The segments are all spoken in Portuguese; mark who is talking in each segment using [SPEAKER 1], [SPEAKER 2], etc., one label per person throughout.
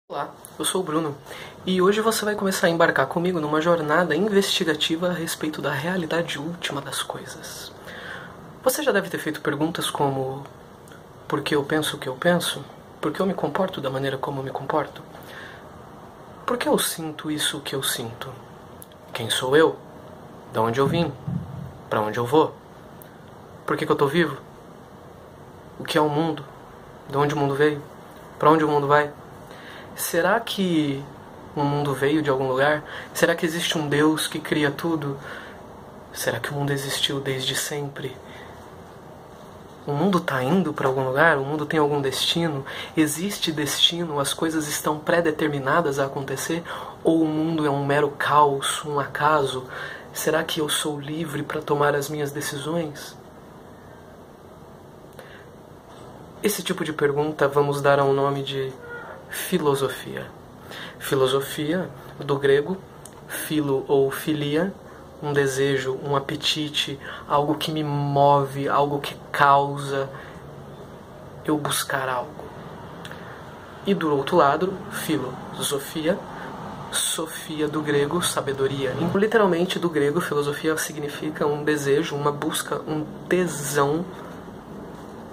[SPEAKER 1] Olá, eu sou o Bruno e hoje você vai começar a embarcar comigo numa jornada investigativa a respeito da realidade última das coisas. Você já deve ter feito perguntas como: por que eu penso o que eu penso? Por que eu me comporto da maneira como eu me comporto? Por que eu sinto isso que eu sinto? Quem sou eu? De onde eu vim? Para onde eu vou? Por que eu tô vivo? O que é o mundo? De onde o mundo veio? Para onde o mundo vai? Será que o mundo veio de algum lugar? Será que existe um Deus que cria tudo? Será que o mundo existiu desde sempre? O mundo está indo para algum lugar? O mundo tem algum destino? Existe destino? As coisas estão pré-determinadas a acontecer? Ou o mundo é um mero caos, um acaso? Será que eu sou livre para tomar as minhas decisões? Esse tipo de pergunta vamos dar ao nome de filosofia. Filosofia, do grego, philo ou philia, um desejo, um apetite, algo que me move, algo que causa eu buscar algo. E do outro lado, filosofia, sofia do grego, sabedoria. Literalmente do grego, filosofia significa um desejo, uma busca, um tesão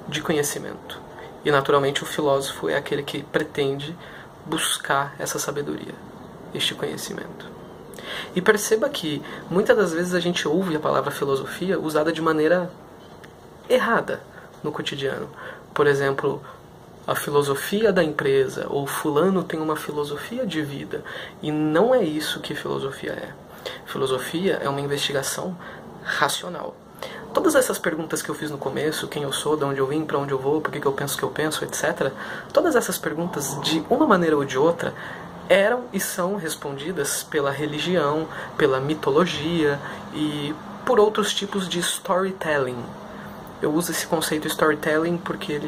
[SPEAKER 1] de conhecimento. E naturalmente o filósofo é aquele que pretende buscar essa sabedoria, este conhecimento. E perceba que muitas das vezes a gente ouve a palavra filosofia usada de maneira errada no cotidiano. Por exemplo, a filosofia da empresa, ou fulano tem uma filosofia de vida. E não é isso que filosofia é. Filosofia é uma investigação racional. Todas essas perguntas que eu fiz no começo, quem eu sou, de onde eu vim, para onde eu vou, por que eu penso o que eu penso, etc. Todas essas perguntas, de uma maneira ou de outra, eram e são respondidas pela religião, pela mitologia e por outros tipos de storytelling. Eu uso esse conceito storytelling porque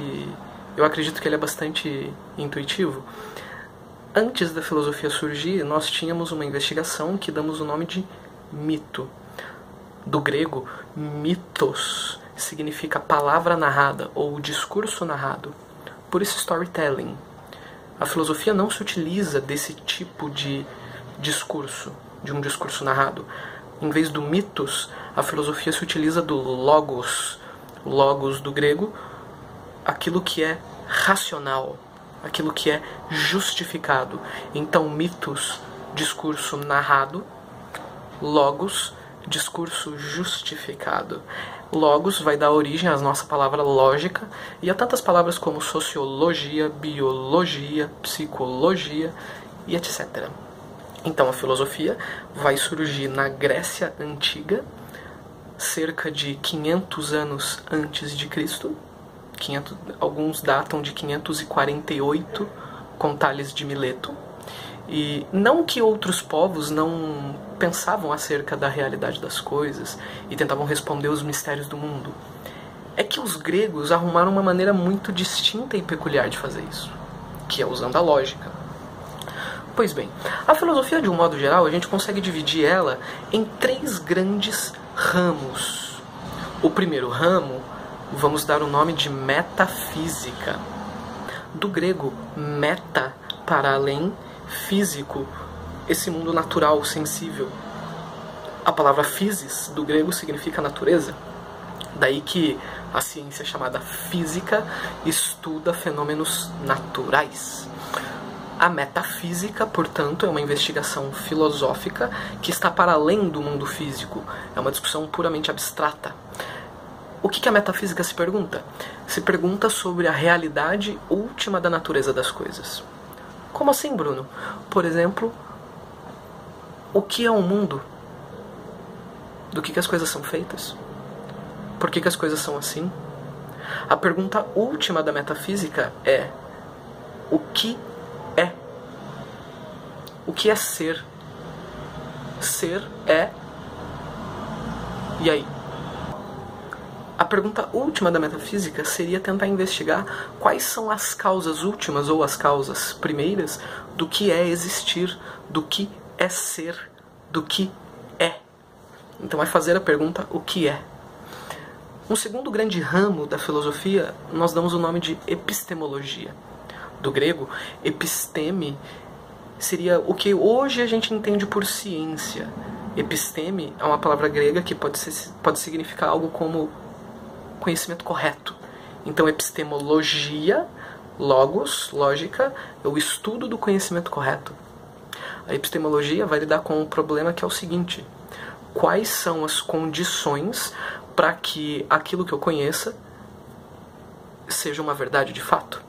[SPEAKER 1] eu acredito que ele é bastante intuitivo. Antes da filosofia surgir, nós tínhamos uma investigação que damos o nome de mito. Do grego, mitos significa palavra narrada ou discurso narrado. Por isso, storytelling. A filosofia não se utiliza desse tipo de discurso, de um discurso narrado. Em vez do mitos, a filosofia se utiliza do logos. Logos do grego, aquilo que é racional, aquilo que é justificado. Então, mitos, discurso narrado, logos, discurso justificado. Logos vai dar origem à nossa palavra lógica e a tantas palavras como sociologia, biologia, psicologia e etc. Então a filosofia vai surgir na Grécia Antiga, cerca de 500 anos antes de Cristo. Alguns datam de 548 com Tales de Mileto. E não que outros povos não pensavam acerca da realidade das coisas e tentavam responder os mistérios do mundo. É que os gregos arrumaram uma maneira muito distinta e peculiar de fazer isso, que é usando a lógica. Pois bem, a filosofia, de um modo geral, a gente consegue dividir ela em 3 grandes ramos. O primeiro ramo, vamos dar o nome de metafísica. Do grego, meta, para além, físico, esse mundo natural, sensível. A palavra physis, do grego, significa natureza. Daí que a ciência chamada física estuda fenômenos naturais. A metafísica, portanto, é uma investigação filosófica que está para além do mundo físico. É uma discussão puramente abstrata. O que a metafísica se pergunta? Se pergunta sobre a realidade última da natureza das coisas. Como assim, Bruno? Por exemplo, o que é o mundo? Do que as coisas são feitas? Por que as coisas são assim? A pergunta última da metafísica é: o que é? O que é ser? Ser é... E aí? A pergunta última da metafísica seria tentar investigar quais são as causas últimas ou as causas primeiras do que é existir, do que é ser, do que é. Então é fazer a pergunta o que é. Um segundo grande ramo da filosofia nós damos o nome de epistemologia. do grego, episteme seria o que hoje a gente entende por ciência. Episteme é uma palavra grega que pode significar algo como conhecimento correto. Então, epistemologia, logos, lógica, é o estudo do conhecimento correto. A epistemologia vai lidar com um problema que é o seguinte: quais são as condições para que aquilo que eu conheça seja uma verdade de fato?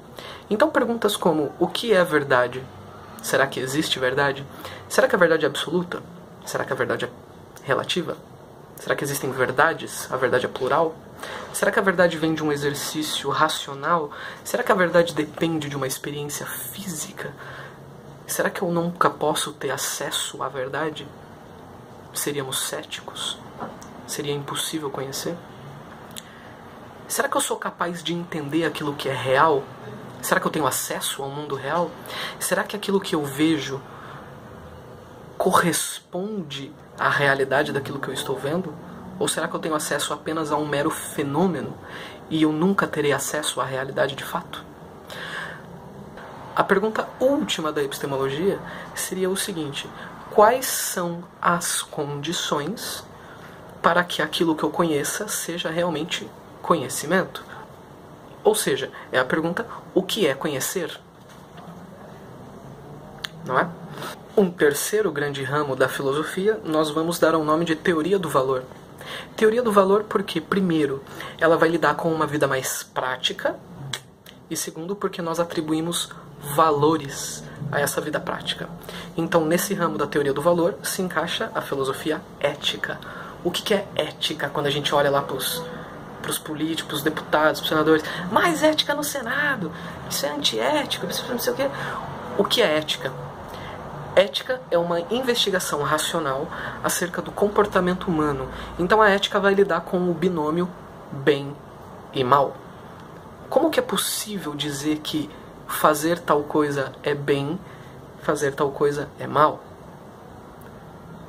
[SPEAKER 1] Então, perguntas como: o que é verdade? Será que existe verdade? Será que a verdade é absoluta? Será que a verdade é relativa? Será que existem verdades? A verdade é plural? Será que a verdade vem de um exercício racional? Será que a verdade depende de uma experiência física? Será que eu nunca posso ter acesso à verdade? Seríamos céticos? Seria impossível conhecer? Será que eu sou capaz de entender aquilo que é real? Será que eu tenho acesso ao mundo real? Será que aquilo que eu vejo corresponde à realidade daquilo que eu estou vendo? Ou será que eu tenho acesso apenas a um mero fenômeno e eu nunca terei acesso à realidade de fato? A pergunta última da epistemologia seria o seguinte: quais são as condições para que aquilo que eu conheça seja realmente conhecimento? Ou seja, é a pergunta: o que é conhecer? Não é? Um terceiro grande ramo da filosofia nós vamos dar ao nome de teoria do valor. Teoria do valor porque, primeiro, ela vai lidar com uma vida mais prática, e segundo, porque nós atribuímos valores a essa vida prática. Então, nesse ramo da teoria do valor se encaixa a filosofia ética. O que é ética quando a gente olha lá para os políticos, os deputados, os senadores? Mais ética no Senado, isso é antiético, isso não sei o quê. O que é ética? Ética é uma investigação racional acerca do comportamento humano. Então a ética vai lidar com o binômio bem e mal. Como que é possível dizer que fazer tal coisa é bem, fazer tal coisa é mal?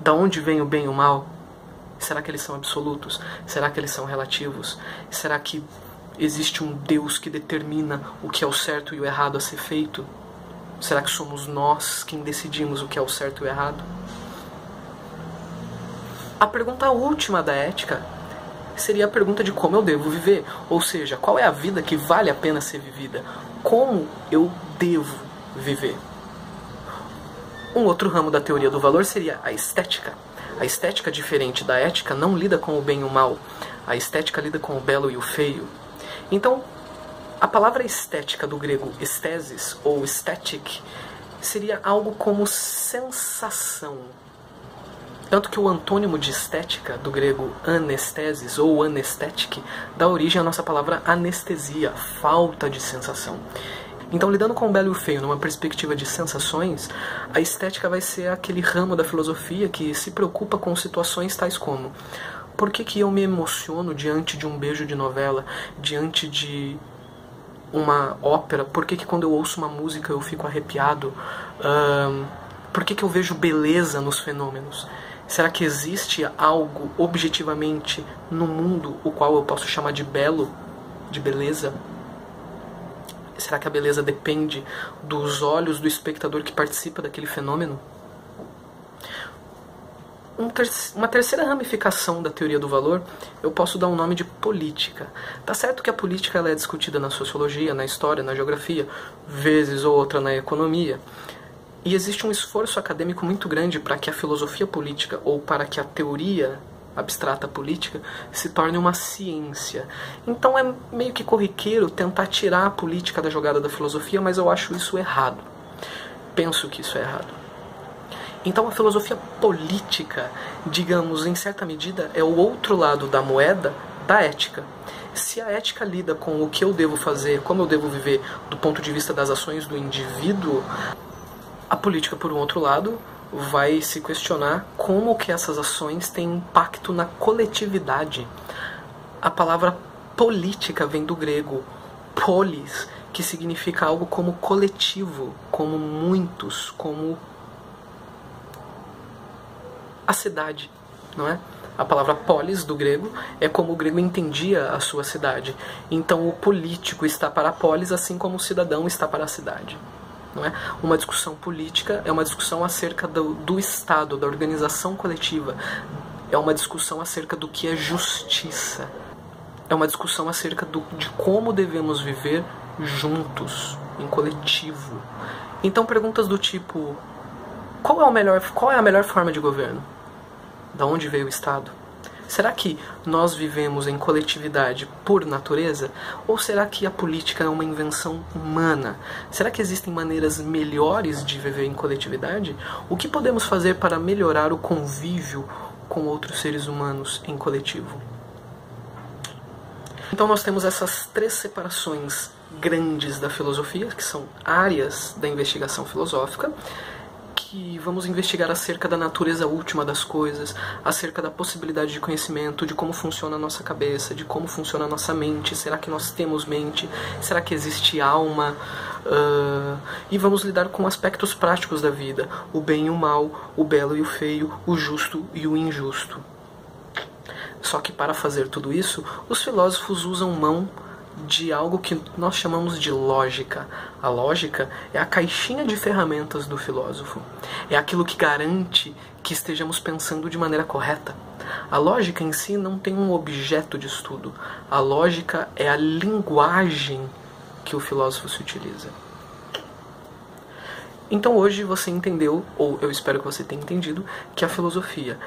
[SPEAKER 1] Da onde vem o bem e o mal? Será que eles são absolutos? Será que eles são relativos? Será que existe um Deus que determina o que é o certo e o errado a ser feito? Será que somos nós quem decidimos o que é o certo e o errado? A pergunta última da ética seria a pergunta de como eu devo viver. Ou seja, qual é a vida que vale a pena ser vivida? Como eu devo viver? Um outro ramo da teoria do valor seria a estética. A estética, diferente da ética, não lida com o bem e o mal. A estética lida com o belo e o feio. Então, a palavra estética do grego esthesis ou aesthetic seria algo como sensação. Tanto que o antônimo de estética do grego anestesis ou anesthetic dá origem à nossa palavra anestesia, falta de sensação. Então, lidando com o belo e o feio numa perspectiva de sensações, a estética vai ser aquele ramo da filosofia que se preocupa com situações tais como: por que eu me emociono diante de um beijo de novela, diante de uma ópera? Por que quando eu ouço uma música eu fico arrepiado? Por que eu vejo beleza nos fenômenos? Será que existe algo objetivamente no mundo o qual eu posso chamar de belo, de beleza? Será que a beleza depende dos olhos do espectador que participa daquele fenômeno? Uma terceira ramificação da teoria do valor, eu posso dar um nome de política. Tá certo que a política ela é discutida na sociologia, na história, na geografia, vezes ou outra na economia. E existe um esforço acadêmico muito grande para que a filosofia política, ou para que a teoria abstrata política, se torne uma ciência. Então é meio que corriqueiro tentar tirar a política da jogada da filosofia, mas eu acho isso errado. Penso que isso é errado. Então a filosofia política, digamos, em certa medida, é o outro lado da moeda da ética. Se a ética lida com o que eu devo fazer, como eu devo viver do ponto de vista das ações do indivíduo, a política, por um outro lado, vai se questionar como que essas ações têm impacto na coletividade. A palavra política vem do grego polis, que significa algo como coletivo, como muitos, como a cidade, não é? A palavra polis, do grego, é como o grego entendia a sua cidade. Então o político está para a polis, assim como o cidadão está para a cidade. Não é? Uma discussão política é uma discussão acerca do Estado, da organização coletiva. É uma discussão acerca do que é justiça. É uma discussão acerca de como devemos viver juntos, em coletivo. Então perguntas do tipo: qual é a melhor forma de governo? Da onde veio o Estado? Será que nós vivemos em coletividade por natureza? Ou será que a política é uma invenção humana? Será que existem maneiras melhores de viver em coletividade? O que podemos fazer para melhorar o convívio com outros seres humanos em coletivo? Então nós temos essas 3 separações grandes da filosofia, que são áreas da investigação filosófica, que vamos investigar acerca da natureza última das coisas, acerca da possibilidade de conhecimento, de como funciona a nossa cabeça, de como funciona a nossa mente, será que nós temos mente, será que existe alma, e vamos lidar com aspectos práticos da vida, o bem e o mal, o belo e o feio, o justo e o injusto. Só que para fazer tudo isso, os filósofos usam mão de algo que nós chamamos de lógica. A lógica é a caixinha de ferramentas do filósofo. É aquilo que garante que estejamos pensando de maneira correta. A lógica em si não tem um objeto de estudo. A lógica é a linguagem que o filósofo se utiliza. Então hoje você entendeu, ou eu espero que você tenha entendido, que a filosofia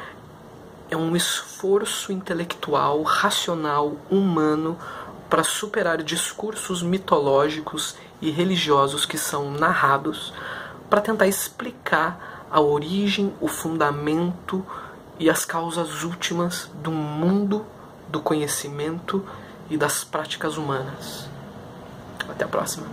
[SPEAKER 1] é um esforço intelectual, racional, humano, para superar discursos mitológicos e religiosos que são narrados, para tentar explicar a origem, o fundamento e as causas últimas do mundo, do conhecimento e das práticas humanas. Até a próxima.